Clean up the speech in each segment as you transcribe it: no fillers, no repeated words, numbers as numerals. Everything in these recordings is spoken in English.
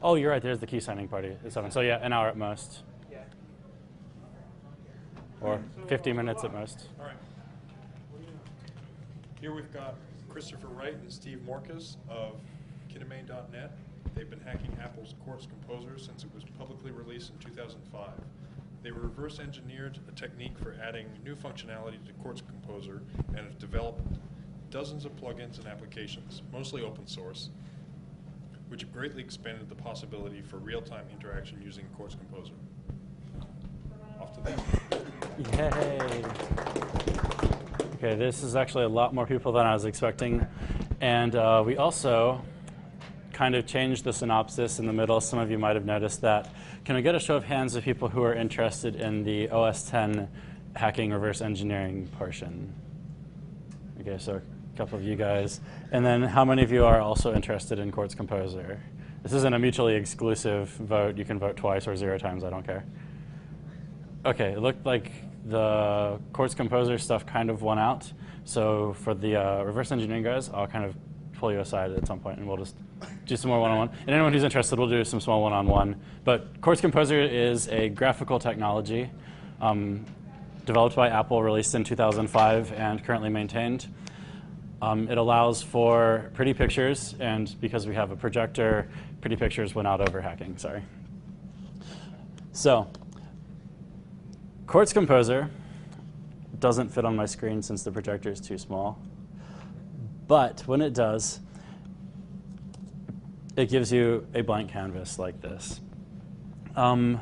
Oh, you're right. There's the key signing party at 7. So yeah, an hour at most. Or 50 minutes at most. All right. Here we've got Christopher Wright and Steve Morcus of Kinemane.net. They've been hacking Apple's Quartz Composer since it was publicly released in 2005. They reverse engineered a technique for adding new functionality to Quartz Composer and have developed dozens of plugins and applications, mostly open source, which have greatly expanded the possibility for real-time interaction using Quartz Composer. Off to them. Yay. Okay, this is actually a lot more people than I was expecting. And we also kind of changed the synopsis in the middle. Some of you might have noticed that. Can we get a show of hands of people who are interested in the OS X hacking reverse engineering portion? Okay, so a couple of you guys. And then how many of you are also interested in Quartz Composer? This isn't a mutually exclusive vote. You can vote twice or 0 times. I don't care. Okay, it looked like the Quartz Composer stuff kind of won out. So for the reverse engineering guys, I'll kind of pull you aside at some point, and we'll just do some more one-on-one. And anyone who's interested, we'll do some small one-on-one. But Quartz Composer is a graphical technology developed by Apple, released in 2005, and currently maintained. It allows for pretty pictures, and because we have a projector, pretty pictures went out over hacking. Sorry. So Quartz Composer doesn't fit on my screen since the projector is too small. But when it does, it gives you a blank canvas like this. Who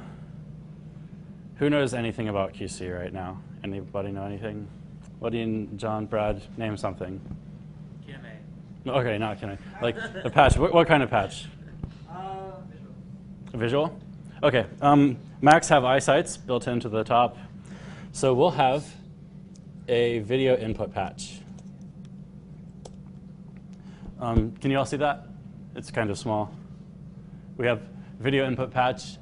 knows anything about QC right now? Anybody know anything? What do you, John, Brad, name something? Kinemane. Okay, not Kinemane. Like the patch. What kind of patch? Visual. Visual? Okay. Macs have eyesights built into the top. So we'll have a video input patch. Can you all see that? It's kind of small. We have video input patch.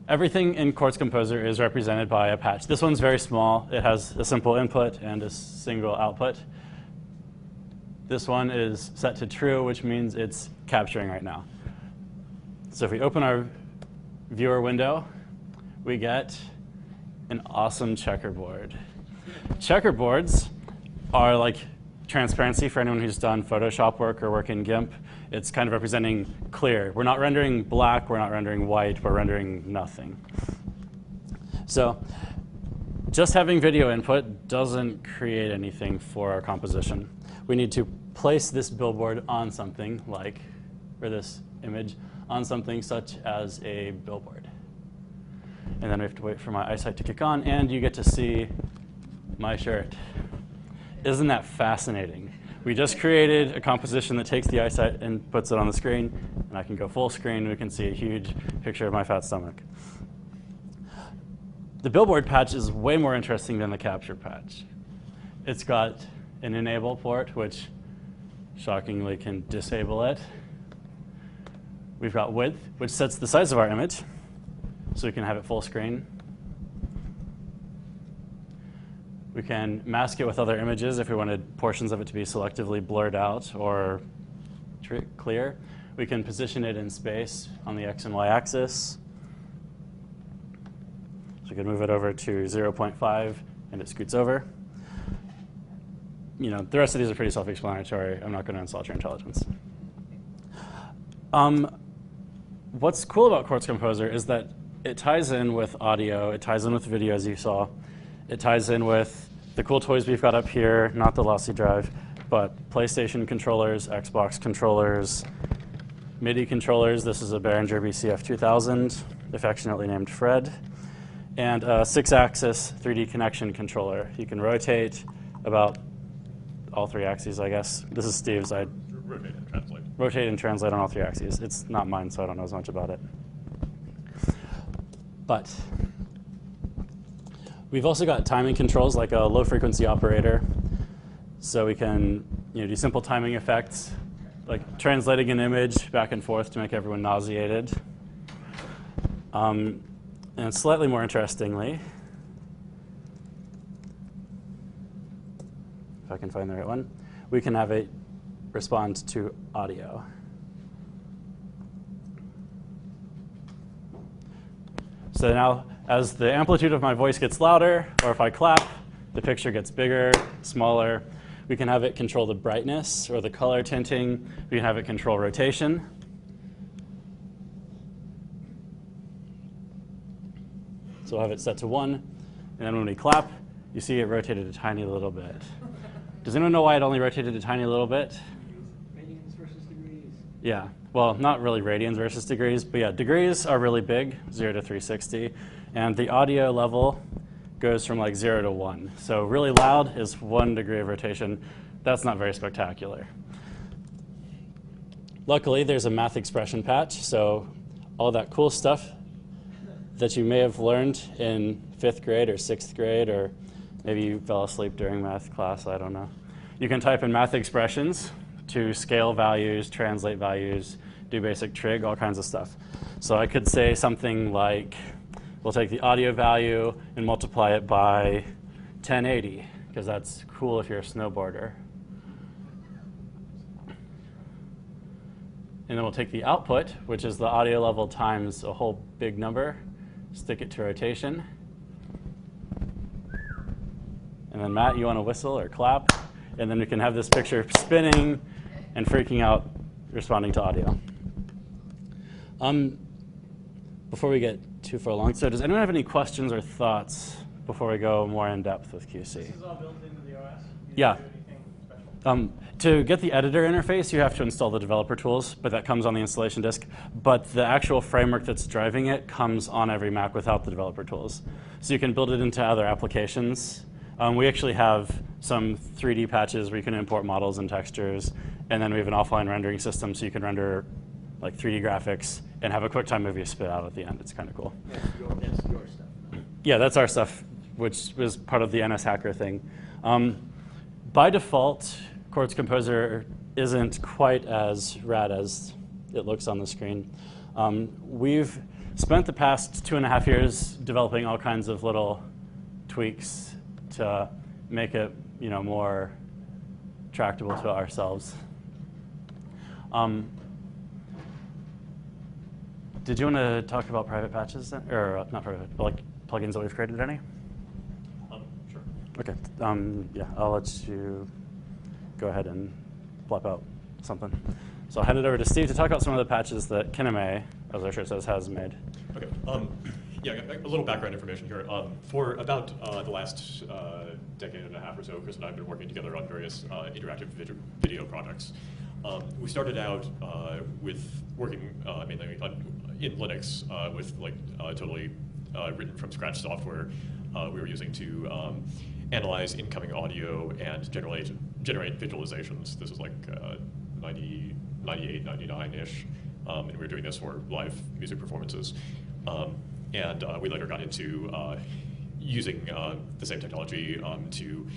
Everything in Quartz Composer is represented by a patch. This one's very small. It has a simple input and a single output. This one is set to true, which means it's capturing right now. So if we open our viewer window, we get an awesome checkerboard. Checkerboards are like transparency for anyone who's done Photoshop work or work in GIMP. It's kind of representing clear. We're not rendering black, we're not rendering white, we're rendering nothing. So just having video input doesn't create anything for our composition. We need to place this billboard on something like, or this image, on something such as a billboard. And then we have to wait for my eyesight to kick on, and you get to see my shirt. Isn't that fascinating? We just created a composition that takes the eyesight and puts it on the screen, and I can go full screen, and we can see a huge picture of my fat stomach. The billboard patch is way more interesting than the capture patch. It's got an enable port, which shockingly can disable it. We've got width, which sets the size of our image, so we can have it full screen. We can mask it with other images if we wanted portions of it to be selectively blurred out or clear. We can position it in space on the X and Y axis. So we can move it over to 0.5 and it scoots over. You know, the rest of these are pretty self-explanatory. I'm not going to insult your intelligence. What's cool about Quartz Composer is that it ties in with audio, it ties in with video, as you saw. It ties in with the cool toys we've got up here, not the lossy drive, but PlayStation controllers, Xbox controllers, MIDI controllers. This is a Behringer BCF 2000, affectionately named Fred, and a 6-axis 3D connection controller. You can rotate about all 3 axes, I guess. This is Steve's. I Rotate and translate. Rotate and translate on all 3 axes. It's not mine, so I don't know as much about it. But we've also got timing controls, like a low-frequency operator. So we can do simple timing effects, like translating an image back and forth to make everyone nauseated. And slightly more interestingly, if I can find the right one, we can have it respond to audio. So now, as the amplitude of my voice gets louder, or if I clap, the picture gets bigger, smaller. We can have it control the brightness or the color tinting. We can have it control rotation. So we'll have it set to 1. And then when we clap, you see it rotated a tiny little bit. Does anyone know why it only rotated a tiny little bit? Radians versus degrees. Yeah, well, not really radians versus degrees, but yeah, degrees are really big, 0 to 360. And the audio level goes from like 0 to 1. So really loud is 1 degree of rotation. That's not very spectacular. Luckily, there's a math expression patch, so all that cool stuff that you may have learned in 5th grade or 6th grade, or maybe you fell asleep during math class, I don't know. You can type in math expressions to scale values, translate values, do basic trig, all kinds of stuff. So I could say something like, we'll take the audio value and multiply it by 1080, because that's cool if you're a snowboarder. And then we'll take the output, which is the audio level times a whole big number, stick it to rotation. And then Matt, you want to whistle or clap? And then we can have this picture spinning and freaking out, responding to audio. Before we get too far along, so does anyone have any questions or thoughts before we go more in depth with QC? This is all built into the OS? You Yeah. didn't do anything special? To get the editor interface, you have to install the developer tools, but that comes on the installation disk. But the actual framework that's driving it comes on every Mac without the developer tools. So you can build it into other applications. We actually have some 3D patches where you can import models and textures, and then we have an offline rendering system so you can render like 3D graphics and have a QuickTime movie spit out at the end. It's kind of cool. That's your stuff. Yeah, that's our stuff, which was part of the NSHacker thing. By default, Chords Composer isn't quite as rad as it looks on the screen. We've spent the past 2.5 years developing all kinds of little tweaks to make it, more tractable to ourselves. Did you want to talk about private patches then? Or not private, but like plugins that we've created any? Sure. Okay. Yeah, I'll let you go ahead and plop out something. So I'll hand it over to Steve to talk about some of the patches that Kineme, as our shirt says, has made. Okay. Yeah, a little background information here. For about the last decade and a half or so, Chris and I have been working together on various interactive video projects. We started out with working mainly in Linux with totally written from scratch software we were using to analyze incoming audio and generate visualizations. This was like 98, 99-ish, and we were doing this for live music performances. And we later got into using the same technology to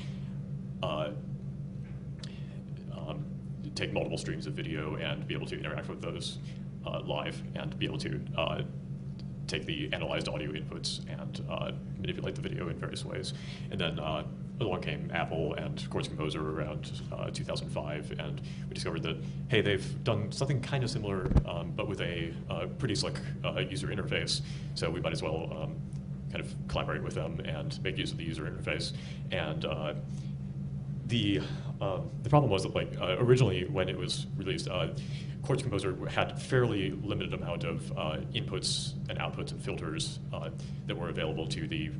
take multiple streams of video and be able to interact with those live and be able to take the analyzed audio inputs and manipulate the video in various ways. And then along came Apple and Chords Composer around 2005, and we discovered that, hey, they've done something kind of similar, but with a pretty slick user interface. So we might as well kind of collaborate with them and make use of the user interface. And the problem was that originally when it was released, Chords Composer had fairly limited amount of inputs and outputs and filters that were available to be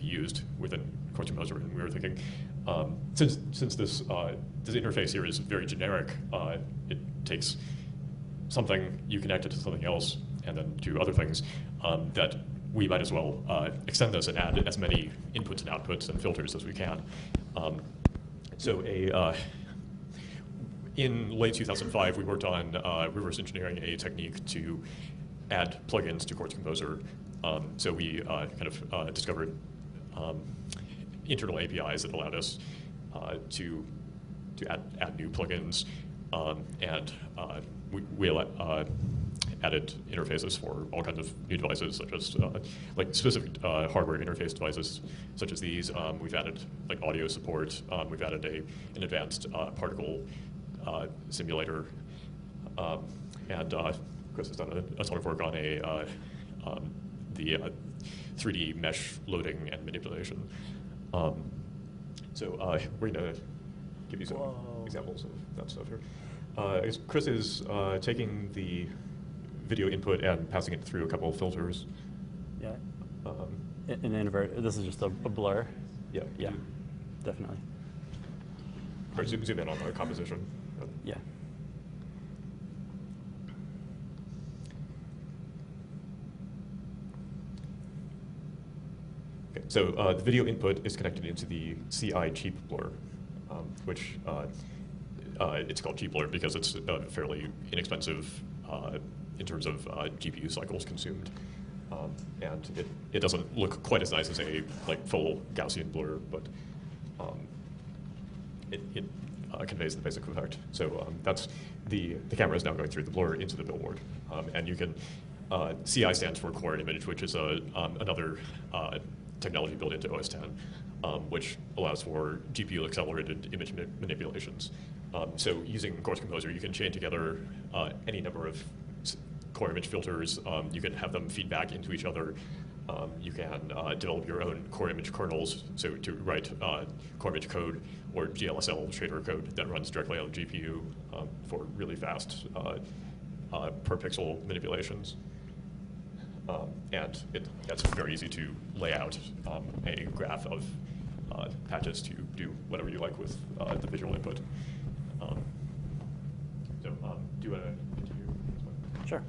used within Chords Composer, and we were thinking, since this interface here is very generic, it takes something, you connect it to something else, and then do other things, that we might as well extend this and add as many inputs and outputs and filters as we can. So in late 2005, we worked on reverse engineering a technique to add plugins to Chords Composer. So we kind of discovered internal APIs that allowed us to add new plugins, and we added interfaces for all kinds of new devices, such as specific hardware interface devices, such as these. We've added audio support. We've added an advanced particle simulator, and Chris has done a ton of work on the 3D mesh loading and manipulation. So we're going to give you some examples of that stuff here. Chris is taking the video input and passing it through a couple of filters. Yeah. An invert. This is just a blur. Yeah. Yeah, definitely. Or zoom in on the composition. Yeah. Okay, so the video input is connected into the CI cheap blur, which it's called cheap blur because it's fairly inexpensive in terms of GPU cycles consumed. And it doesn't look quite as nice as a full Gaussian blur, but it conveys the basic effect. So that's the camera is now going through the blur into the billboard, and you can CI stands for core image, which is another technology built into OS X, which allows for GPU accelerated image manipulations. So using Course Composer, you can chain together any number of core image filters. You can have them feed back into each other. You can develop your own core image kernels, so to write core image code or GLSL shader code that runs directly on the GPU for really fast per pixel manipulations. And it's very easy to lay out a graph of patches to do whatever you like with the visual input. So do you want to continue? Sure.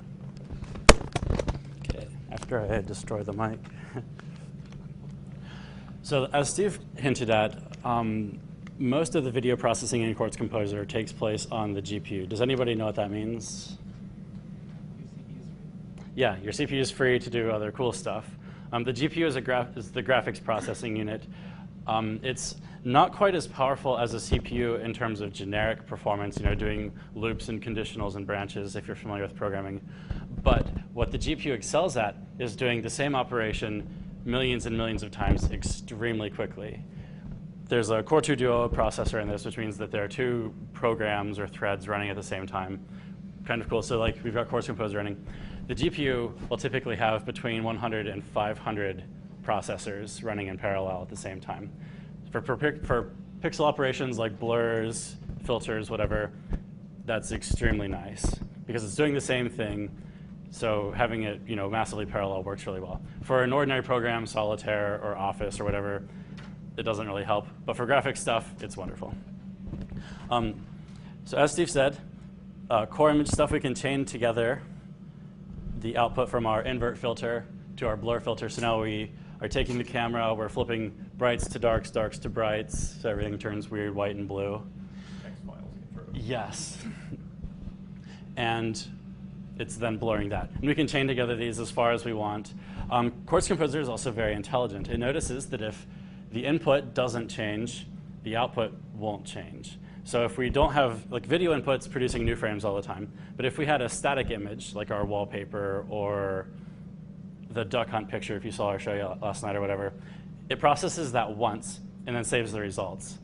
Okay, after I destroy the mic. So as Steve hinted at, most of the video processing in Quartz Composer takes place on the GPU. Does anybody know what that means? Yeah, your CPU is free to do other cool stuff. The GPU is the graphics processing unit. It's not quite as powerful as a CPU in terms of generic performance, doing loops and conditionals and branches if you're familiar with programming. But what the GPU excels at is doing the same operation millions and millions of times extremely quickly. There's a Core 2 Duo processor in this, which means that there are 2 programs or threads running at the same time. Kind of cool. So we've got Course Composer running. The GPU will typically have between 100 and 500 processors running in parallel at the same time. For pixel operations like blurs, filters, whatever, that's extremely nice because it's doing the same thing. So having it massively parallel works really well. For an ordinary program, Solitaire or Office or whatever, it doesn't really help. But for graphics stuff, it's wonderful. So as Steve said, core image stuff we can chain together the output from our invert filter to our blur filter. So now we are taking the camera, we're flipping brights to darks, darks to brights, so everything turns weird, white and blue. Yes. And it's then blurring that. And we can chain together these as far as we want. Quartz Composer is also very intelligent. It notices that if the input doesn't change, the output won't change. So if we don't have, video inputs producing new frames all the time, but if we had a static image, like our wallpaper or the duck hunt picture, if you saw our show last night or whatever, it processes that once and then saves the results.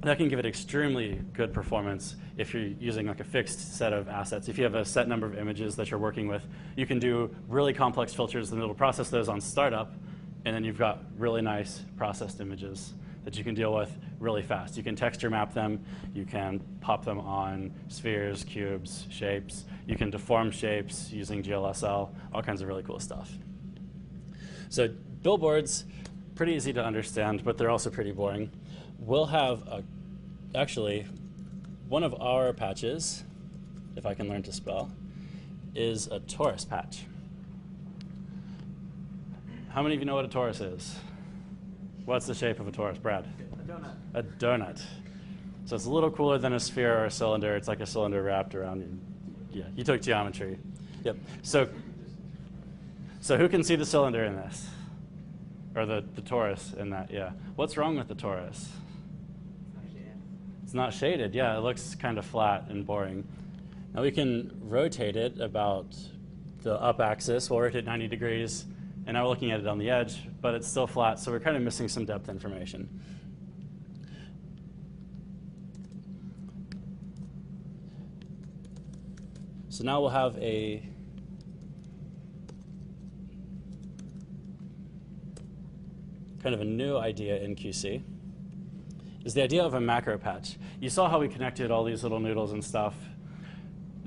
That can give it extremely good performance if you're using a fixed set of assets. If you have a set number of images that you're working with, you can do really complex filters and it'll process those on startup, and then you've got really nice processed images that you can deal with really fast. You can texture map them, you can pop them on spheres, cubes, shapes, you can deform shapes using GLSL, all kinds of really cool stuff. So billboards, pretty easy to understand, but they're also pretty boring. We'll have, actually, one of our patches, if I can learn to spell, is a torus patch. How many of you know what a torus is? What's the shape of a torus, Brad? A donut. A donut. So it's a little cooler than a sphere or a cylinder. It's like a cylinder wrapped around you. Yeah, you took geometry. Yep. So who can see the cylinder in this? Or the torus in that, yeah. What's wrong with the torus? It's not shaded, yeah. It looks kind of flat and boring. Now we can rotate it about the up axis. We'll rotate 90 degrees. And now we're looking at it on the edge, but it's still flat, so we're kind of missing some depth information. So now we'll have a kind of a new idea in QC, is the idea of a macro patch. You saw how we connected all these little noodles and stuff.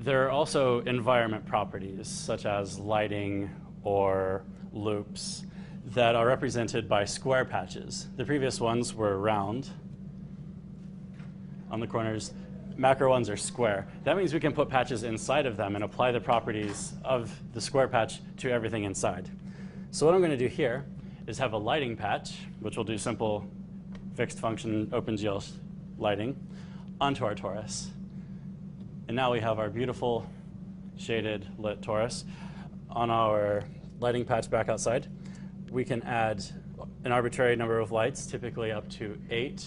There are also environment properties, such as lighting or loops, that are represented by square patches. The previous ones were round on the corners. Macro ones are square. That means we can put patches inside of them and apply the properties of the square patch to everything inside. So what I'm going to do here is have a lighting patch, which will do simple fixed function OpenGL lighting, onto our torus. And now we have our beautiful shaded lit torus. On our lighting patch back outside, we can add an arbitrary number of lights, typically up to 8.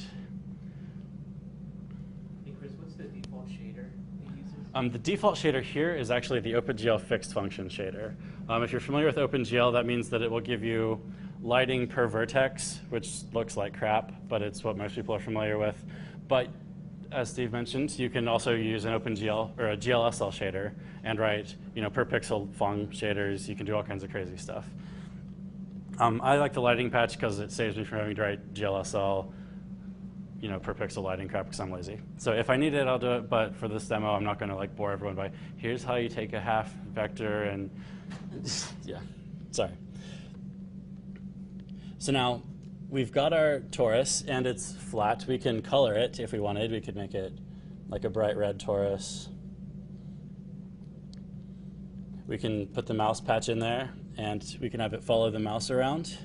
Hey Chris, what's the default shader it uses? The default shader here is actually the OpenGL fixed function shader. If you're familiar with OpenGL, that means that it will give you lighting per vertex, which looks like crap, but it's what most people are familiar with. But as Steve mentioned, you can also use an OpenGL or a GLSL shader and write, per pixel Phong shaders. You can do all kinds of crazy stuff. I like the lighting patch because it saves me from having to write GLSL, per pixel lighting crap because I'm lazy. So if I need it, I'll do it. But for this demo, I'm not going to bore everyone by here's how you take a half vector and yeah, sorry. So now we've got our torus and it's flat. We can color it if we wanted. We could make it like a bright red torus. We can put the mouse patch in there and we can have it follow the mouse around.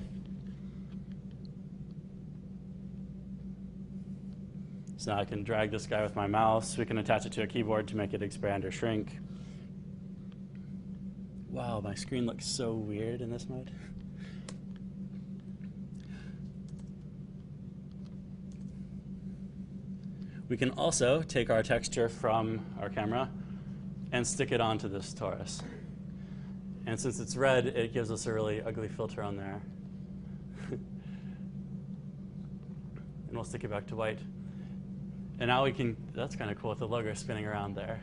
So now I can drag this guy with my mouse. We can attach it to a keyboard to make it expand or shrink. Wow, my screen looks so weird in this mode. We can also take our texture from our camera and stick it onto this torus. And since it's red, it gives us a really ugly filter on there. And we'll stick it back to white. And now we can, that's kind of cool with the logo spinning around there.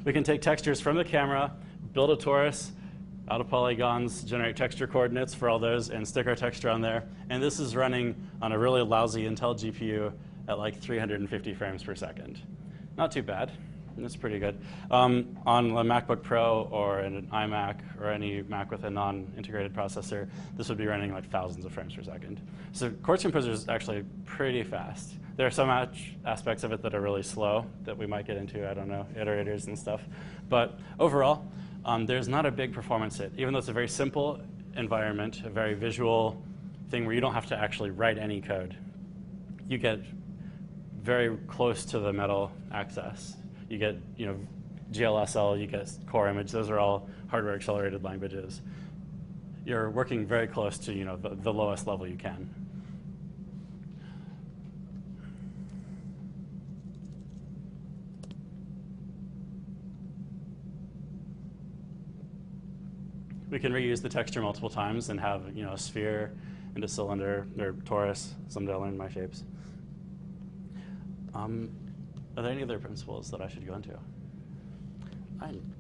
We can take textures from the camera, build a torus out of polygons, generate texture coordinates for all those, and stick our texture on there. And this is running on a really lousy Intel GPU at like 350 frames per second. Not too bad. That's pretty good. On a MacBook Pro or an iMac or any Mac with a non-integrated processor, this would be running like thousands of frames per second. So Quartz Composer is actually pretty fast. There are some aspects of it that are really slow that we might get into, I don't know, iterators and stuff. But overall, there's not a big performance hit. Even though it's a very simple environment, a very visual thing where you don't have to actually write any code, you get very close to the metal access. You get, GLSL, you get core image. Those are all hardware accelerated languages. You're working very close to, the lowest level you can. We can reuse the texture multiple times and have, a sphere and a cylinder or torus. Someday I'll learn my shapes. Are there any other principles that I should go into?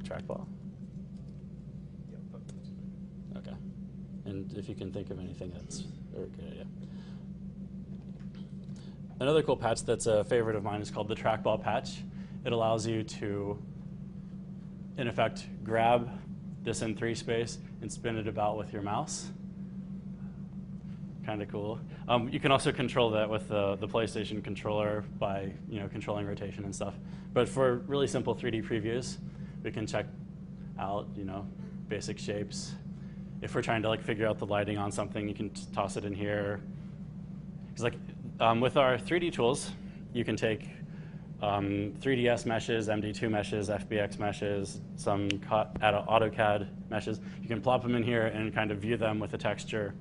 Trackball. Okay. And if you can think of anything, that's a good idea. Another cool patch that's a favorite of mine is called the trackball patch. It allows you to, in effect, grab this in3 space and spin it about with your mouse. Kind of cool. You can also control that with the PlayStation controller by controlling rotation and stuff. But for really simple 3D previews, we can check out basic shapes. If we're trying to figure out the lighting on something, you can toss it in here. It's with our 3D tools, you can take 3ds meshes, MD2 meshes, FBX meshes, some AutoCAD meshes. You can plop them in here and kind of view them with the texture.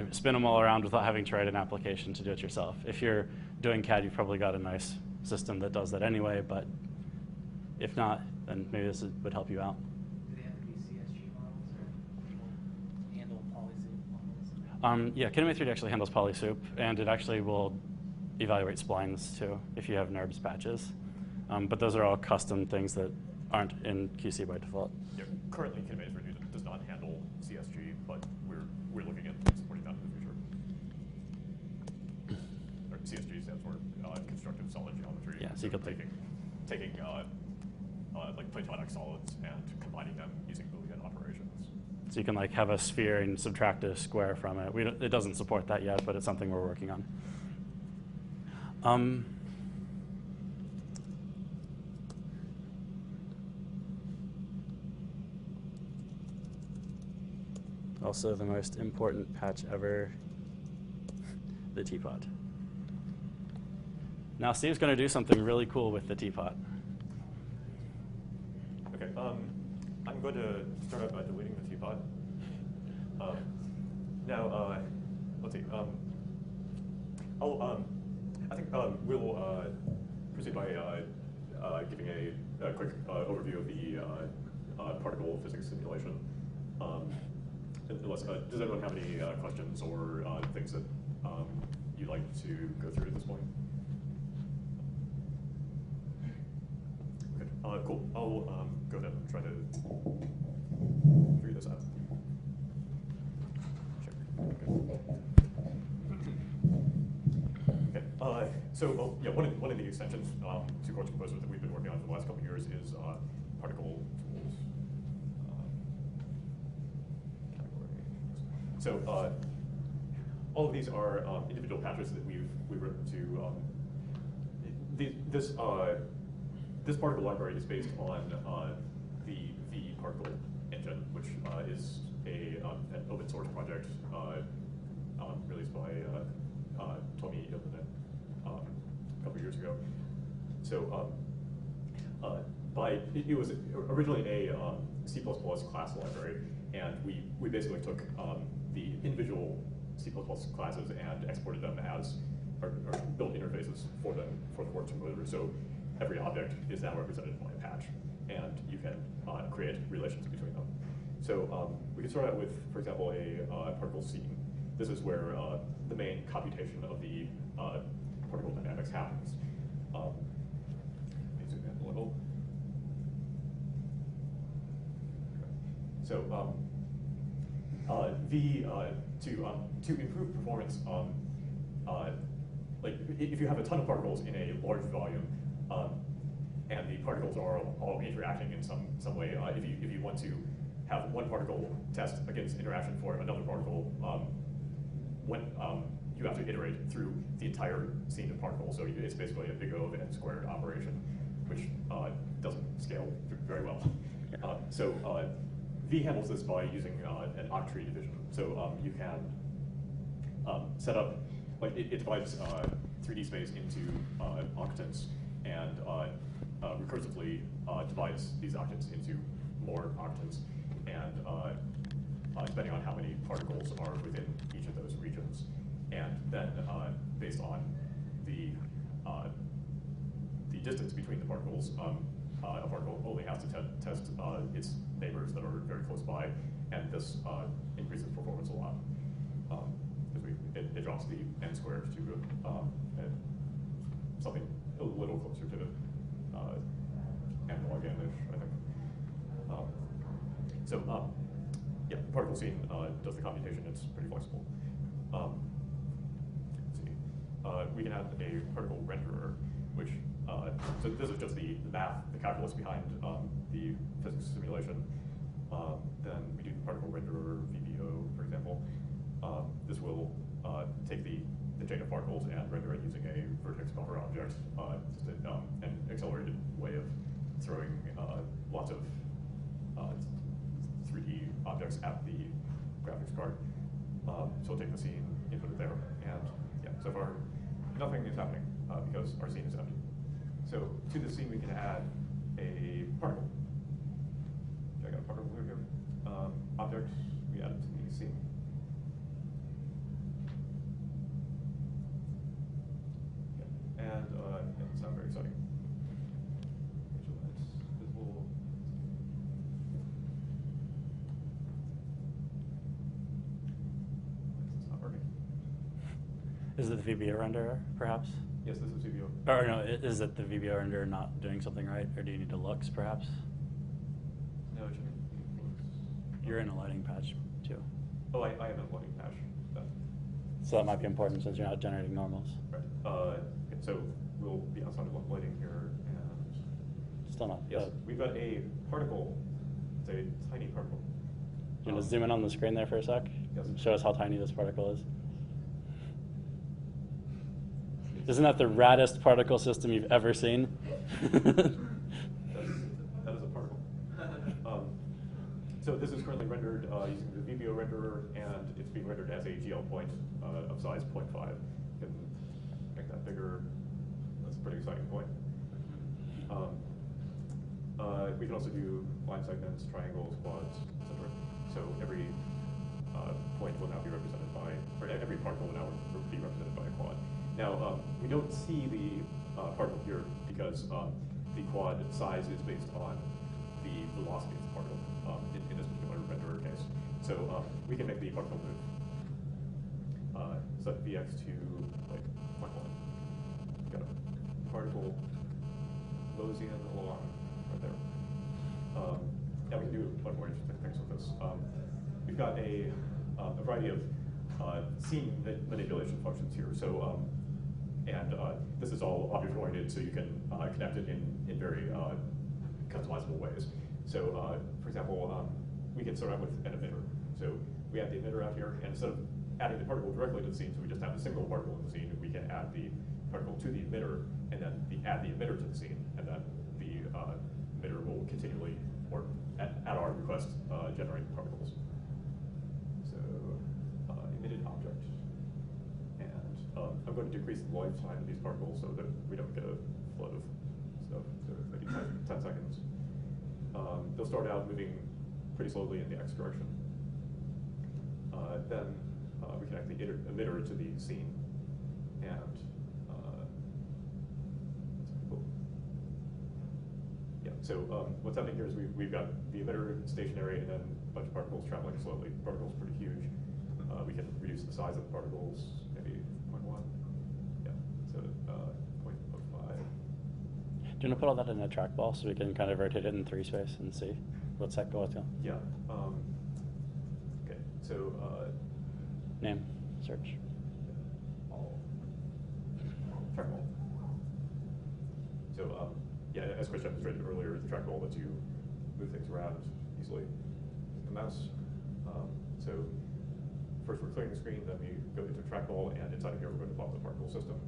Spin them all around without having to write an application to do it yourself. If you're doing CAD, you've probably got a nice system that does that anyway, but if not, then maybe this would help you out. Do they have to be CSG models or handle polysoup models? Yeah, Kinema 3D actually handles polysoup, and it actually will evaluate splines too if you have NURBS patches. But those are all custom things that aren't in QC by default. Yeah, currently, Kinema 3D does not handle CSG, but we're looking at supporting that in the future. CSG stands for constructive solid geometry. Yeah, so you could taking like platonic solids and combining them using Boolean operations. So you can like have a sphere and subtract a square from it. It doesn't support that yet, but it's something we're working on. Also the most important patch ever, the teapot. Now Steve's going to do something really cool with the teapot. Okay, I'm going to start out by deleting the teapot. Now, let's see. I think we'll proceed by giving a quick overview of the particle physics simulation. Unless, does anyone have any questions or things that you'd like to go through at this point? Okay, cool. I'll go ahead and try to figure this out. Check. Okay. So yeah, one of the extensions to Quartz Composer that we've been working on for the last couple of years is particle tools. So all of these are individual patches that we've written to. This particle library is based on the V particle engine, which is an open source project released by Tommy Ilmanen a couple years ago. So it was originally a C++ class library, and we basically took the individual C++ classes and exported them as or built interfaces for them for the Quartz Composer. So every object is now represented by a patch, and you can create relations between them. So we can start out with, for example, a particle scene. This is where the main computation of the particle dynamics happens. Let me zoom in a little. So to improve performance, like if you have a ton of particles in a large volume, and the particles are all interacting in some way, if you want to have one particle test against interaction for another particle, when you have to iterate through the entire scene of particles. So it's basically a big O of n squared operation, which doesn't scale very well. So V handles this by using an octree division. So you can set up, like it divides 3D space into octants, and recursively divides these octants into more octants, and depending on how many particles are within each of those regions. And then based on the distance between the particles, a particle only has to test its neighbors that are very close by, and this increases performance a lot. Because it drops the n squared to something a little closer to n log n-ish, I think. Yeah, the particle scene does the computation. It's pretty flexible. Let's see. We can have a particle renderer, which, so this is just the math, the calculus behind the physics simulation. Then we do the particle renderer, VBO, for example. This will take the chain of particles and render it using a vertex buffer object, just an accelerated way of throwing lots of 3D objects at the graphics card. So we'll take the scene, input it there, and yeah, so far nothing is happening because our scene is empty. So to the scene we can add a particle. I got a particle here. Object, we add it to the scene. Yeah. And yeah, it's not very exciting. Visualize visible. It's not working. Is it the VBO renderer, perhaps? Yes, this is VBO. Or no, is it the VBO renderer not doing something right, or do you need to lux, perhaps? No, it shouldn't. You're in a lighting patch, too. Oh, I am in a lighting patch. So that might be important since you're not generating normals. Right. Okay, so we'll be outside of lighting here, and Still not. yes, we've got a particle. It's a tiny particle. You want to zoom in on the screen there for a sec? Yes. Show us how tiny this particle is. Isn't that the raddest particle system you've ever seen? That is a particle. So this is currently rendered using the VBO renderer, and it's being rendered as a GL point of size 0.5. You can make that bigger. That's a pretty exciting point. We can also do line segments, triangles, quads, etc. So every point will now be represented by, or every particle will now be represented by a quad. Now, we don't see the particle here because the quad size is based on the velocity of the particle in this particular renderer case. So we can make the particle move. Set Vx to like 0.1. Got a particle Losian along right there. Yeah, we can do a lot more interesting things with this. We've got a variety of scene manipulation functions here. So, this is all object-oriented, so you can connect it in very customizable ways. So, for example, we can start out with an emitter. So we have the emitter out here, and instead of adding the particle directly to the scene, so we just have a single particle in the scene, we can add the particle to the emitter, and then add the emitter to the scene, and then the emitter will continually, or at our request, generate particles. So emitted object. And I'm going to decrease the lifetime of these particles so that we don't get a flood of stuff. So maybe 10 seconds. They'll start out moving pretty slowly in the X direction. Then we connect the emitter to the scene, and yeah. So what's happening here is we've got the emitter stationary, and then a bunch of particles traveling slowly. The particle's pretty huge. We can reduce the size of the particles, maybe 0.1. Yeah. So 0.05. Do you want to put all that in a trackball so we can kind of rotate it in 3 space and see what's that going to? Yeah. Okay. So. Name, search. Trackball. So yeah, as Chris demonstrated earlier, the trackball lets you move things around easily with the mouse. So first we're clearing the screen, then we go into trackball, and inside of here we're going to plot the particle system.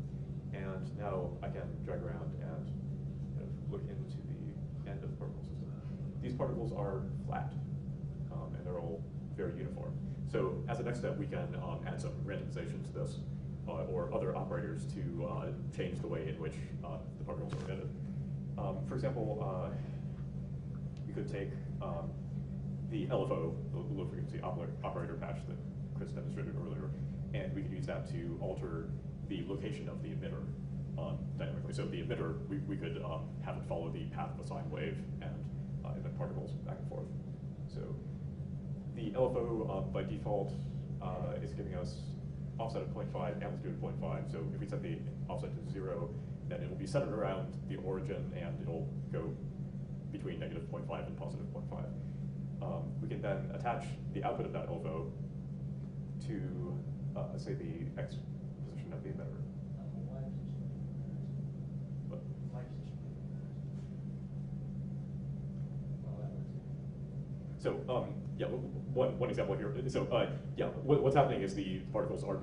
And now I can drag around and kind of look into the end of the particle system. These particles are flat, and they're all very uniform. So as a next step, we can add some randomization to this, or other operators to change the way in which the particles are emitted. For example, we could take the LFO, the low frequency operator patch that Chris demonstrated earlier, and we could use that to alter the location of the emitter dynamically. So the emitter, we could have it follow the path of a sine wave and emit particles back and forth. So the LFO by default is giving us offset of 0.5, amplitude of 0.5. So if we set the offset to 0, then it will be centered around the origin, and it'll go between negative 0.5 and positive 0.5. We can then attach the output of that LFO to, say, the X position of the emitter. What? So yeah, one example here. So yeah, what's happening is the particles are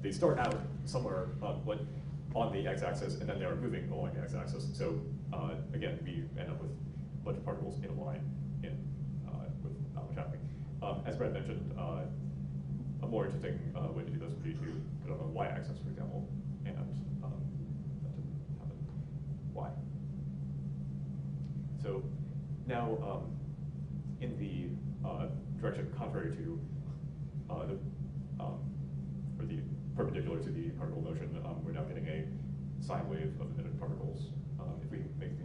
they start out somewhere on the x-axis, and then they are moving along the x-axis. So again, we end up with a bunch of particles in a line with not much happening. As Brad mentioned, a more interesting way to do this would be to put it on the y-axis, for example, and that didn't happen. Why? So now, in the direction contrary to or the perpendicular to the particle motion, we're now getting a sine wave of emitted particles. If we make the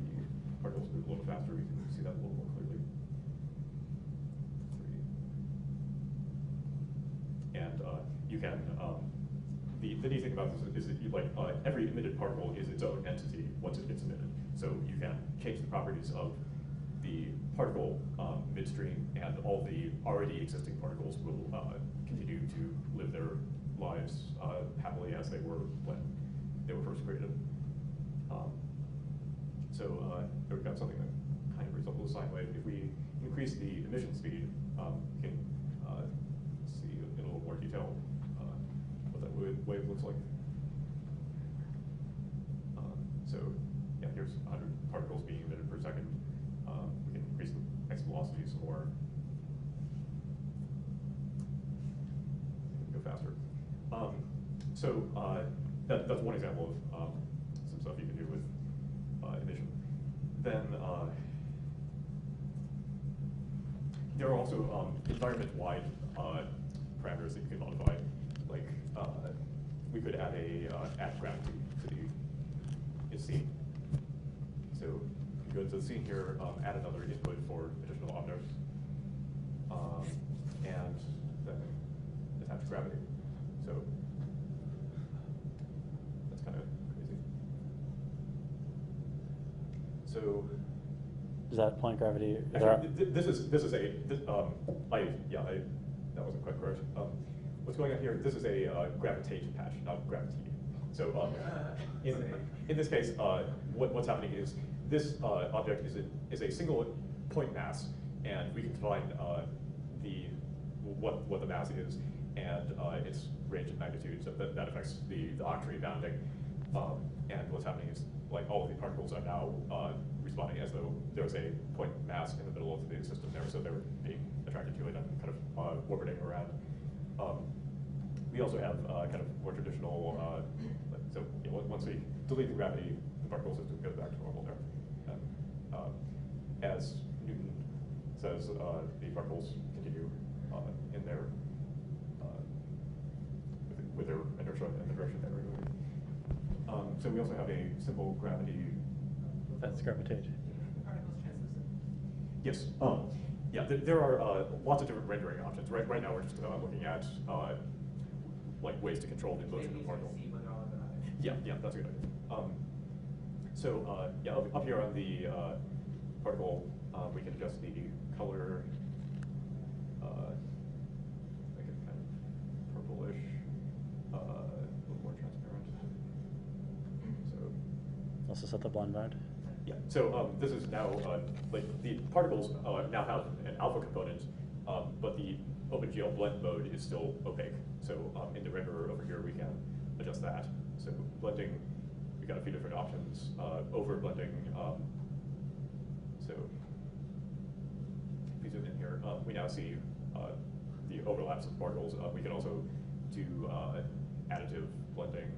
particles move a little faster, we can see that a little more clearly. And you can, the neat thing about this is that every emitted particle is its own entity once it gets emitted. So you can change the properties of the particle midstream, and all the already existing particles will continue to live their lives happily as they were when they were first created. We've got something that kind of resembles a sine wave. If we increase the emission speed, we can see in a little more detail what that wave looks like. Yeah, here's 100 particles being emitted per second. We can increase the x velocities or go faster. That's one example of some stuff you can do with emission. Then there are also environment-wide parameters that you can modify. Like we could add add gravity to the scene. So you go to the scene here, add another input for additional objects, and then attach gravity. So that's kind of crazy. So Is that point gravity? actually, that wasn't quite correct. What's going on here? This is a gravitation patch, not gravity. So in this case, what's happening is this object is a single point mass, and we can define what the mass is and its range of magnitude. So that affects the octary bounding. And what's happening is like all of the particles are now responding as though there was a point mass in the middle of the system there, so they're being attracted to it and kind of orbiting around. We also have kind of more traditional, once we delete the gravity, the particle system goes back to normal there. And as Newton says, the particles continue in their, with their inertia in the direction that we're moving. So we also have a simple gravity. That's gravitation. Particles translucent. Yes. Yeah, there are lots of different rendering options. Right now we're just looking at like ways to control the motion of the particle. Yeah, that's a good idea. Up here on the particle, we can adjust the color, make it kind of purplish, a little more transparent. So Also set the blend mode. yeah, so this is now, like the particles now have an alpha component, but the OpenGL blend mode is still opaque. So in the renderer over here, we can adjust that. So blending, we've got a few different options. Over blending, so if we zoom in here, we now see the overlaps of particles. We can also do additive blending,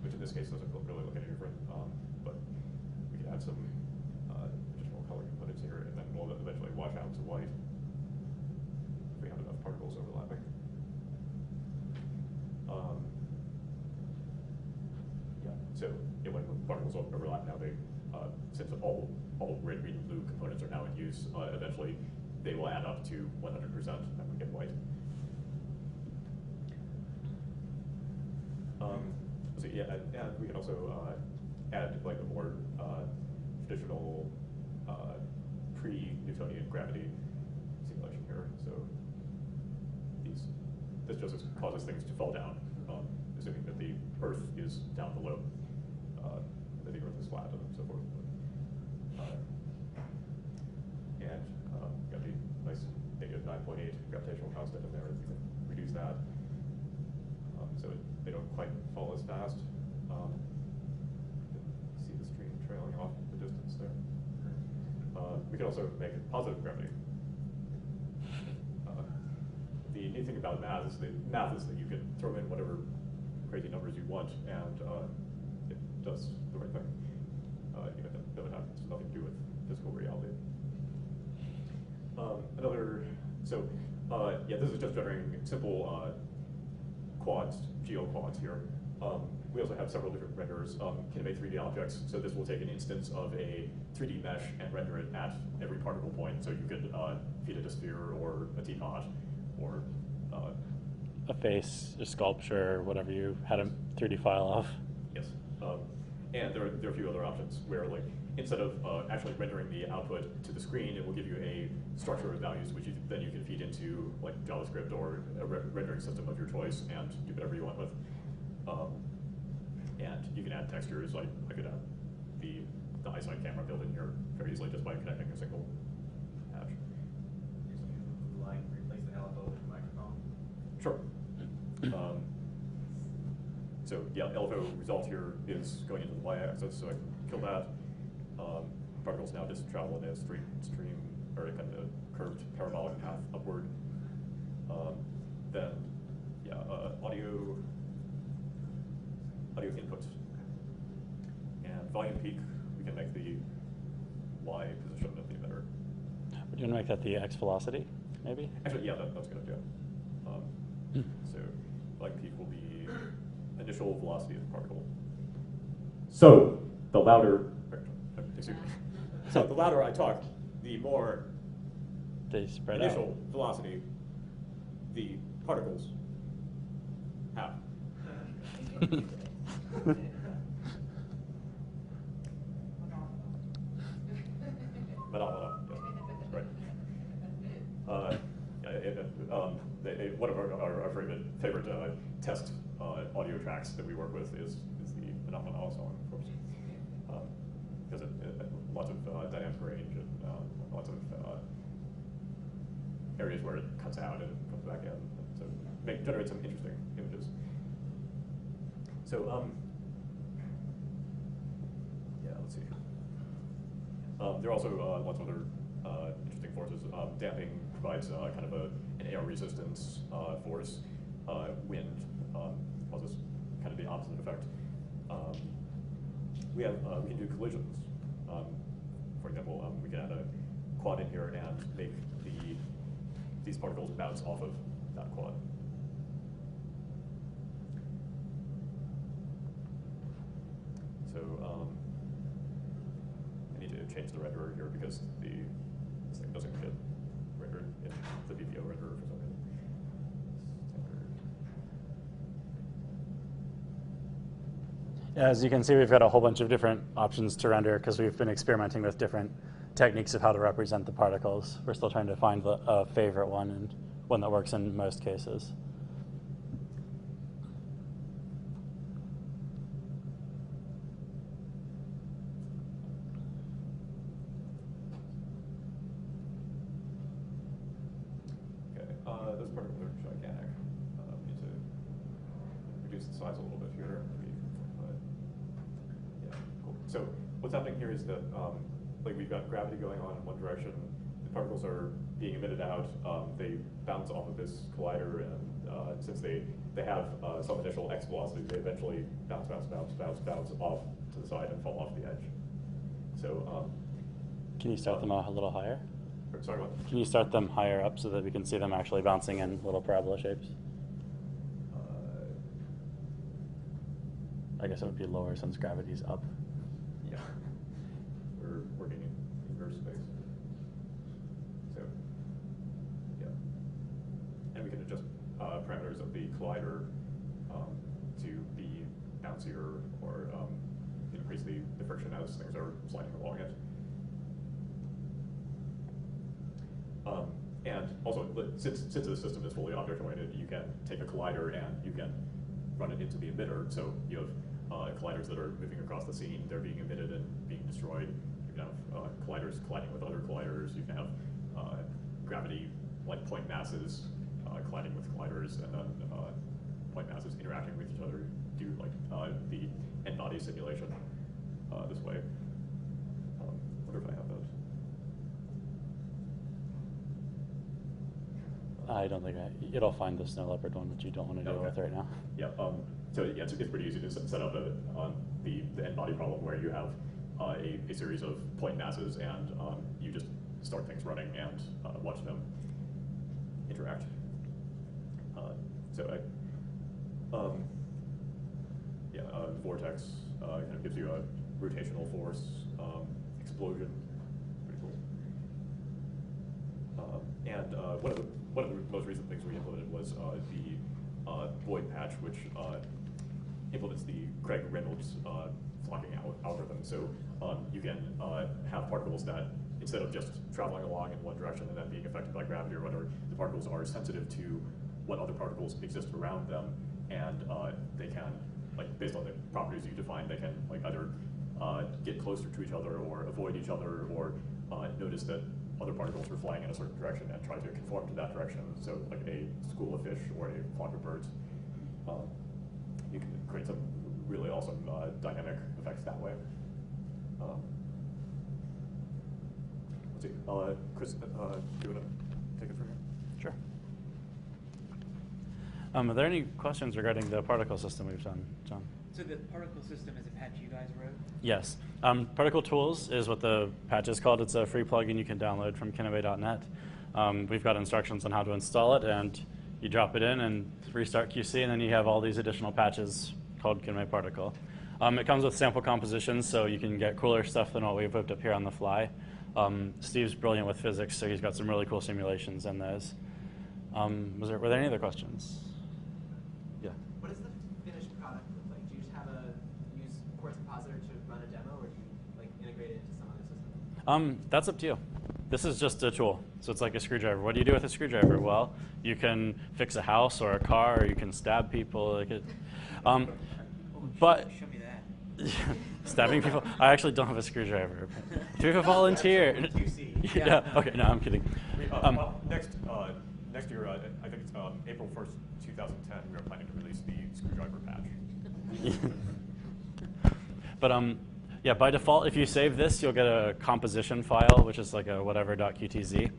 which in this case doesn't really look any different, but we can add some additional color components here, and then we'll eventually wash out to white if we have enough particles overlapping. When particles overlap now, they since all red, green, and blue components are now in use, eventually they will add up to 100% and we get white. And we can also add like a more traditional pre-Newtonian gravity simulation here. So this just causes things to fall down, assuming that the Earth is down below, that the Earth is flat and so forth. Got the nice negative 9.8 gravitational constant in there. You can reduce that so they don't quite fall as fast. See the stream trailing off the distance there. We can also make it positive gravity. The neat thing about math is that you can throw in whatever crazy numbers you want, and it does the right thing, even though it has nothing to do with physical reality. This is just generating simple quads, geo-quads here. We also have several different renderers, Kinemate 3D objects, so this will take an instance of a 3D mesh and render it at every particle point. So you could feed it a sphere or a teapot or a face, a sculpture, whatever you had a 3D file of. yes. And there are a few other options where, like, instead of actually rendering the output to the screen, it will give you a structure of values, which then you can feed into like JavaScript or a rendering system of your choice and do whatever you want with. And you can add textures, like I could add the eyesight camera built in here very easily just by connecting a single patch. Like replace the LFO with the microphone? Sure. So yeah, LFO result here is going into the y-axis, so I can kill that. Particles now just travel in a stream or a kind of curved parabolic path upward. Then yeah, audio input and volume peak. We can make the y position of the emitter. Would you want to make that the x velocity, maybe? Actually, yeah, that's a good idea. So volume peak will be initial velocity of the particle. So the louder, excuse me. So the louder I talk, the more They spread initial velocity the particles have. Phenomena, yeah, right. One of our favorite test audio tracks that we work with is the Phenomena song, of course, because lots of dynamic range and lots of areas where it cuts out and comes back in, so generate some interesting images. So yeah, let's see. There are also lots of other interesting forces. Damping provides kind of an air resistance force. Wind causes kind of the opposite effect. We can do collisions. For example, we can add a quad in here and make these particles bounce off of that quad. So I need to change the renderer here because this thing doesn't get rendered in the VPO renderer for some reason. As you can see, we've got a whole bunch of different options to render because we've been experimenting with different techniques of how to represent the particles. We're still trying to find a favorite one and one that works in most cases. Those particles are gigantic. We need to reduce the size a little bit here. Yeah, cool. So what's happening here is that like we've got gravity going on in one direction. The particles are being emitted out. They bounce off of this collider, and since they have some initial x velocity, they eventually bounce off to the side and fall off the edge. So Can you start them a little higher? sorry, what? Can you start them higher up so that we can see them actually bouncing in little parabola shapes? I guess it would be lower since gravity's up. Yeah, we're working in inverse space. So, yeah. And we can adjust parameters of the collider to be bouncier or increase the friction as things are sliding along it. And also, since the system is fully object-oriented, you can take a collider and you can run it into the emitter. So you have colliders that are moving across the scene, they're being emitted and being destroyed. You can have colliders colliding with other colliders. You can have gravity, like point masses, colliding with colliders, and then point masses interacting with each other. Do like the n-body simulation this way. Wonder if I have that. I don't think it'll find the snow leopard one, which you don't want to deal with right now. Yeah. So yeah, it's pretty easy to set up the n-body problem where you have a series of point masses and you just start things running and watch them interact. Vortex kind of gives you a rotational force explosion. Pretty cool. And one of the most recent things we implemented was the void patch, which implements the Craig Reynolds clocking algorithm. So you can have particles that, instead of just traveling along in one direction and then being affected by gravity or whatever, the particles are sensitive to what other particles exist around them, and they can, like, based on the properties you define, they can like either get closer to each other or avoid each other, or notice that other particles are flying in a certain direction and try to conform to that direction. So like a school of fish or a flock of birds, you can create some really awesome dynamic effects that way. Let's see, Chris, do you want to take it from here? Sure. Are there any questions regarding the particle system we've done, John? So the particle system is a patch you guys wrote? Yes. Particle Tools is what the patch is called. It's a free plugin you can download from kineme.net. We've got instructions on how to install it, and you drop it in and restart QC, and then you have all these additional patches called Kineme Particle. It comes with sample compositions, so you can get cooler stuff than what we've whipped up here on the fly. Steve's brilliant with physics, so he's got some really cool simulations in those. Were there any other questions? Yeah. What does the finished product look like? Do you just have use Quartz Compositor to run a demo, or do you like integrate it into some other system? That's up to you. This is just a tool, so it's like a screwdriver. What do you do with a screwdriver? Well, you can fix a house or a car, or you can stab people. Like it, but Show me that. stabbing people. I actually don't have a screwdriver. Do you have a volunteer? QC. Yeah. Okay. No, I'm kidding. Well, next year, I think it's April 1st, 2010, we are planning to release the screwdriver patch. But yeah, by default, if you save this, you'll get a composition file, which is like a whatever.qtz.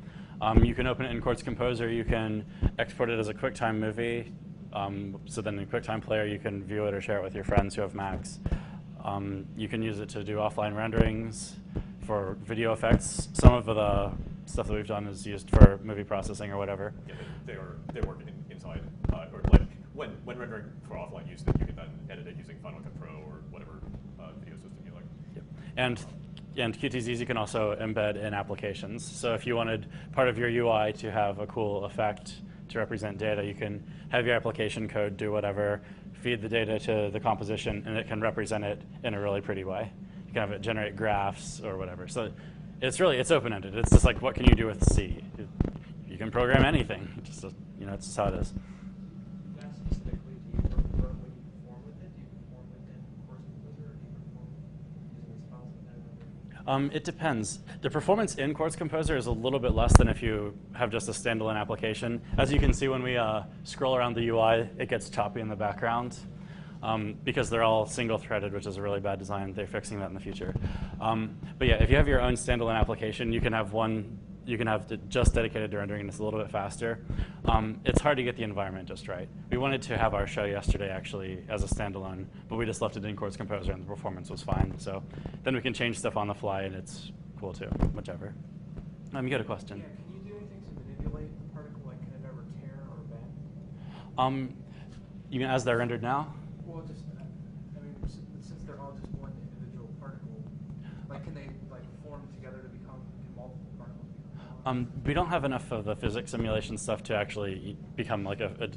You can open it in Quartz Composer. You can export it as a QuickTime movie. So then in QuickTime Player, you can view it or share it with your friends who have Macs. You can use it to do offline renderings for video effects. Some of the stuff that we've done is used for movie processing or whatever. Yeah, they work inside, or like when rendering for offline use, that you can then edit it using Final Cut Pro or whatever video system you like. Yep. And QTZs you can also embed in applications. So if you wanted part of your UI to have a cool effect to represent data, you can have your application code do whatever, feed the data to the composition, and it can represent it in a really pretty way. You can have it generate graphs or whatever. So it's open-ended. It's just like, what can you do with C? You can program anything. It's just, it's just how it is. That specifically, do you prefer when you perform with it? Do you perform within Quartz Composer, or do you perform using these files independently? It depends. The performance in Quartz Composer is a little bit less than if you have just a standalone application. As you can see when we scroll around the UI, it gets choppy in the background because they're all single-threaded, which is a really bad design. They're fixing that in the future. But yeah, if you have your own standalone application, you can have just dedicated to rendering, and it's a little bit faster. It's hard to get the environment just right. We wanted to have our show yesterday actually as a standalone, but we just left it in Quartz Composer, and the performance was fine. So then we can change stuff on the fly, and it's cool too, whichever. You got a question? Yeah, can you do anything to manipulate the particle? Like, can it ever tear or bend? You mean as they're rendered now? Well, just, I mean, since they're all just one individual particle, like, can they like form together to become multiple particles? We don't have enough of the physics simulation stuff to actually become like a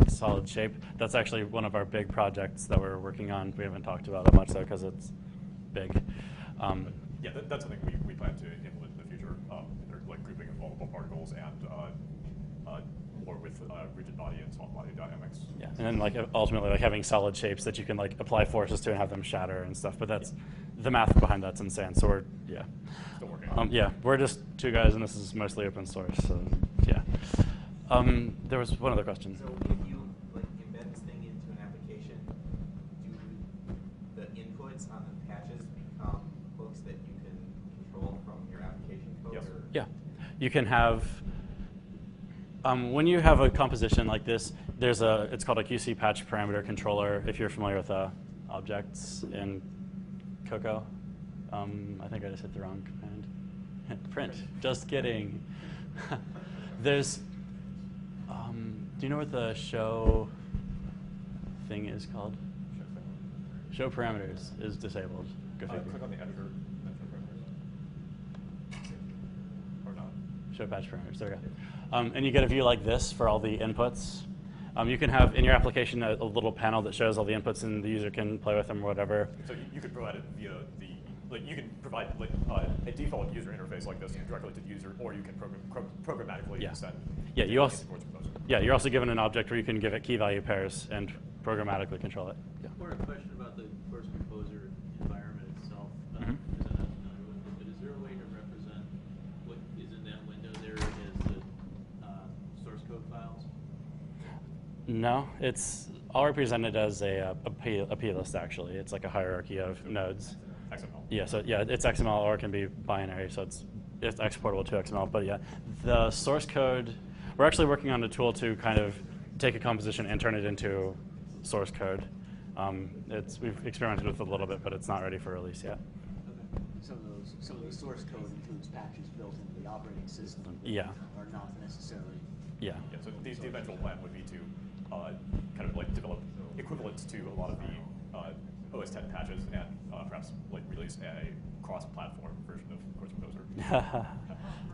solid shape. That's actually one of our big projects that we're working on. We haven't talked about it much though because it's big. Yeah, that's something we plan to implement in the future. They're like grouping of multiple particles and more with rigid body and soft body dynamics. Yeah, and then like ultimately like having solid shapes that you can like apply forces to and have them shatter and stuff. But that's the math behind that's insane. So we're Still working on it. yeah, we're just two guys, and this is mostly open source. So yeah. There was one other question. So if you like embed this thing into an application, do the inputs on the patches become hooks that you can control from your application code? Yes. Or? Yeah, you can have. When you have a composition like this, it's called a QC patch parameter controller. If you're familiar with objects in Cocoa, I think I just hit the wrong command. Print. Just kidding. There's. Do you know what the show thing is called? Show parameters is disabled. Go figure. Click on the editor. Or not. Show patch parameters. There we go. And you get a view like this for all the inputs. You can have in your application a little panel that shows all the inputs, and the user can play with them or whatever. So you could provide it via you can provide a default user interface like this directly to the user, or you can programmatically send. Yeah, you also. Course Composer. Yeah, you're also given an object where you can give it key value pairs and programmatically control it. Yeah. Or a question about the Course Composer environment itself, because I'm not familiar with it, but is there a way to represent what is in that window there as the source code files? No, it's all represented as a plist, actually. It's like a hierarchy of nodes. XML. Yeah, so yeah, it's XML or it can be binary, so it's exportable to XML. But yeah, the source code, we're actually working on a tool to kind of take a composition and turn it into source code. We've experimented with it a little bit, but it's not ready for release yet. Okay. Some of the source code includes patches built into the operating system. Yeah. Are not necessarily. Yeah. Yeah, so the eventual plan would be to kind of like develop equivalents to a lot of the OS 10 patches and perhaps like release a cross-platform version of Course Composer.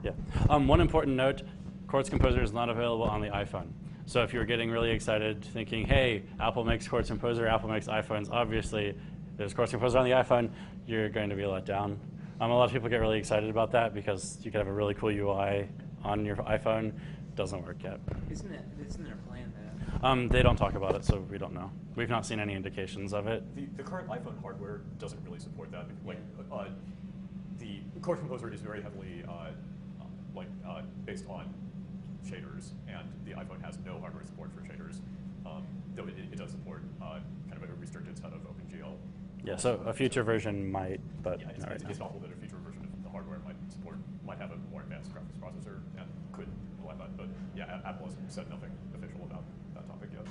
Yeah. One important note, Quartz Composer is not available on the iPhone. So if you're getting really excited thinking, hey, Apple makes Quartz Composer, Apple makes iPhones, obviously there's Quartz Composer on the iPhone, you're going to be let down. A lot of people get really excited about that because you could have a really cool UI on your iPhone. Doesn't work yet. Isn't there a plan that? They don't talk about it, so we don't know. We've not seen any indications of it. The current iPhone hardware doesn't really support that. Like, the Course Composer is very heavily based on shaders, and the iPhone has no hardware support for shaders, though it does support kind of a restricted set of OpenGL. Yeah, so a future version might, but yeah, not right it's now. possible that a future version of the hardware might have a more advanced graphics processor and could rely on that. But yeah, Apple has said nothing official about that topic yet.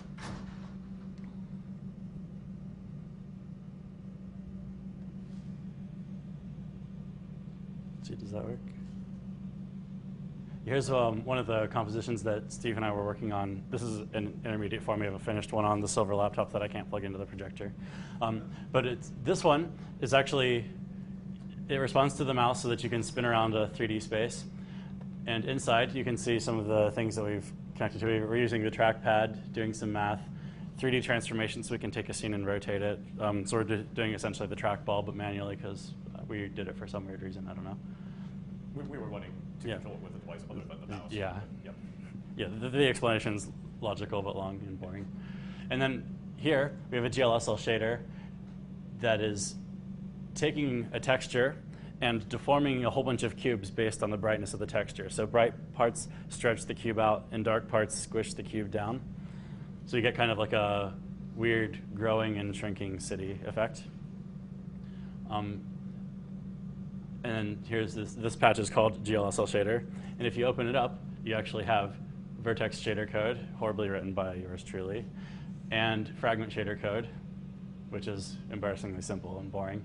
See, does that work? Here's one of the compositions that Steve and I were working on. This is an intermediate form. We have a finished one on the silver laptop that I can't plug into the projector. But this one is actually, it responds to the mouse so that you can spin around a 3D space. And inside, you can see some of the things that we've connected to. We're using the trackpad, doing some math, 3D transformation so we can take a scene and rotate it. So we're doing essentially the trackball, but manually because we did it for some weird reason. I don't know. We were wanting to control it with a device other than the mouse. Yeah. Yep. Yeah, the explanation's logical but long and boring. And then here, we have a GLSL shader that is taking a texture and deforming a whole bunch of cubes based on the brightness of the texture. So bright parts stretch the cube out, and dark parts squish the cube down. So you get kind of like a weird growing and shrinking city effect. And here's this patch is called GLSL shader. And if you open it up, you actually have vertex shader code, horribly written by yours truly, and fragment shader code, which is embarrassingly simple and boring.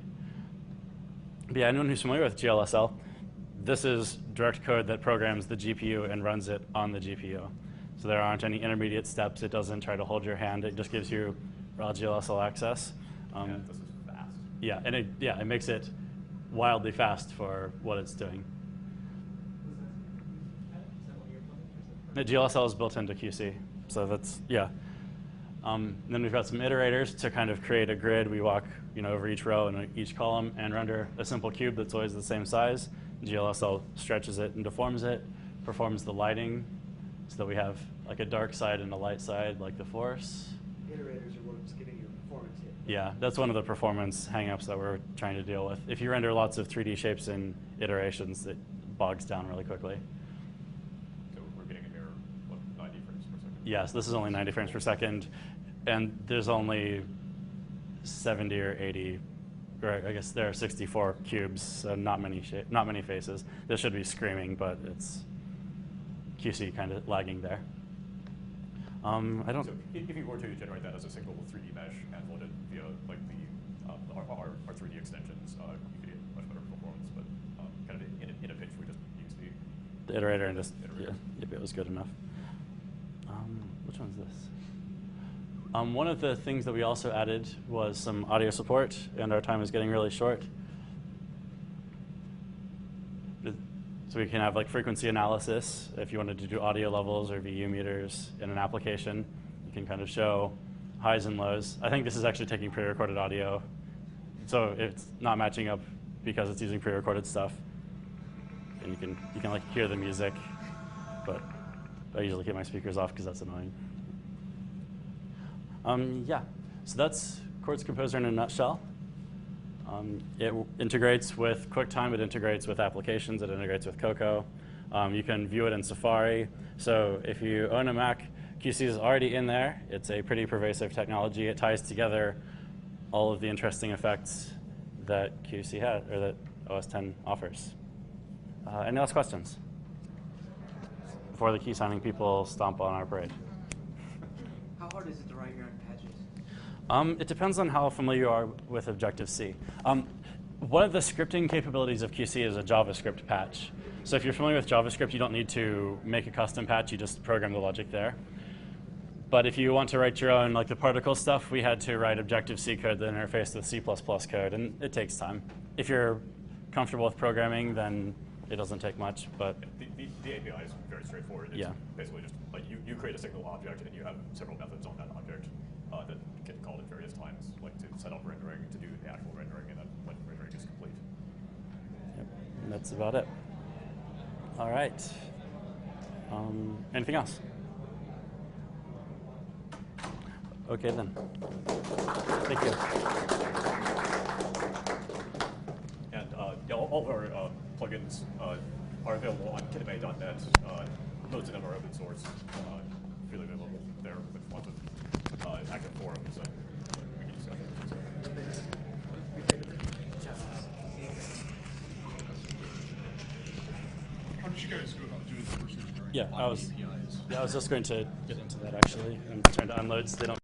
But yeah, anyone who's familiar with GLSL, this is direct code that programs the GPU and runs it on the GPU. So there aren't any intermediate steps. It doesn't try to hold your hand. It just gives you raw GLSL access. Yeah, this is fast. Yeah, and it makes it wildly fast for what it's doing. The GLSL is built into QC, so that's, yeah. Then we've got some iterators to kind of create a grid. We walk over each row and each column and render a simple cube that's always the same size. GLSL stretches it and deforms it, performs the lighting so that we have like a dark side and a light side like the Force. Iterators are what's giving you a performance hit. Yeah, that's one of the performance hangups that we're trying to deal with. If you render lots of 3D shapes in iterations, it bogs down really quickly. So we're getting a mirror, 90 frames per second? Yes, this is only 90 frames per second, and there's only 70 or 80, or I guess there are 64 cubes, so not many faces. This should be screaming, but it's QC kind of lagging there. I don't. So if you were to generate that as a single 3D mesh and load it via like our 3D extensions, you could get much better performance. But kind of in a pinch, we just use the iterator and just yep, it was good enough. Which one's this? One of the things that we also added was some audio support, and our time is getting really short. So we can have like frequency analysis. If you wanted to do audio levels or VU meters in an application, you can kind of show highs and lows. I think this is actually taking pre-recorded audio, so it's not matching up because it's using pre-recorded stuff. And you can like hear the music, but I usually keep my speakers off because that's annoying. Yeah, so that's Chords Composer in a nutshell. It integrates with QuickTime, it integrates with applications, it integrates with Cocoa. You can view it in Safari. So if you own a Mac, QC is already in there. It's a pretty pervasive technology. It ties together all of the interesting effects that QC has, or that OS X offers. Any last questions before the key signing people stomp on our parade? How hard is it to write your own patches? It depends on how familiar you are with Objective-C. One of the scripting capabilities of QC is a JavaScript patch. So if you're familiar with JavaScript, you don't need to make a custom patch. You just program the logic there. But if you want to write your own, like the particle stuff, we had to write Objective-C code that interfaced with C++ code, and it takes time. If you're comfortable with programming, then it doesn't take much. But The API is very straightforward. It's basically just like you create a single object, and you have several methods on that object that get called at various times, like to set up rendering, to do the actual rendering, and then when rendering is complete. Yep, and that's about it. All right. Anything else? Okay, then. Thank you. And yeah, all of our plugins are available on kitame.net. Most of them are open source, freely available there with lots of active forums and wiki discussions. How did you guys go about doing the first engineering? Yeah, I was just going to get into that actually. I'm trying to unload so they don't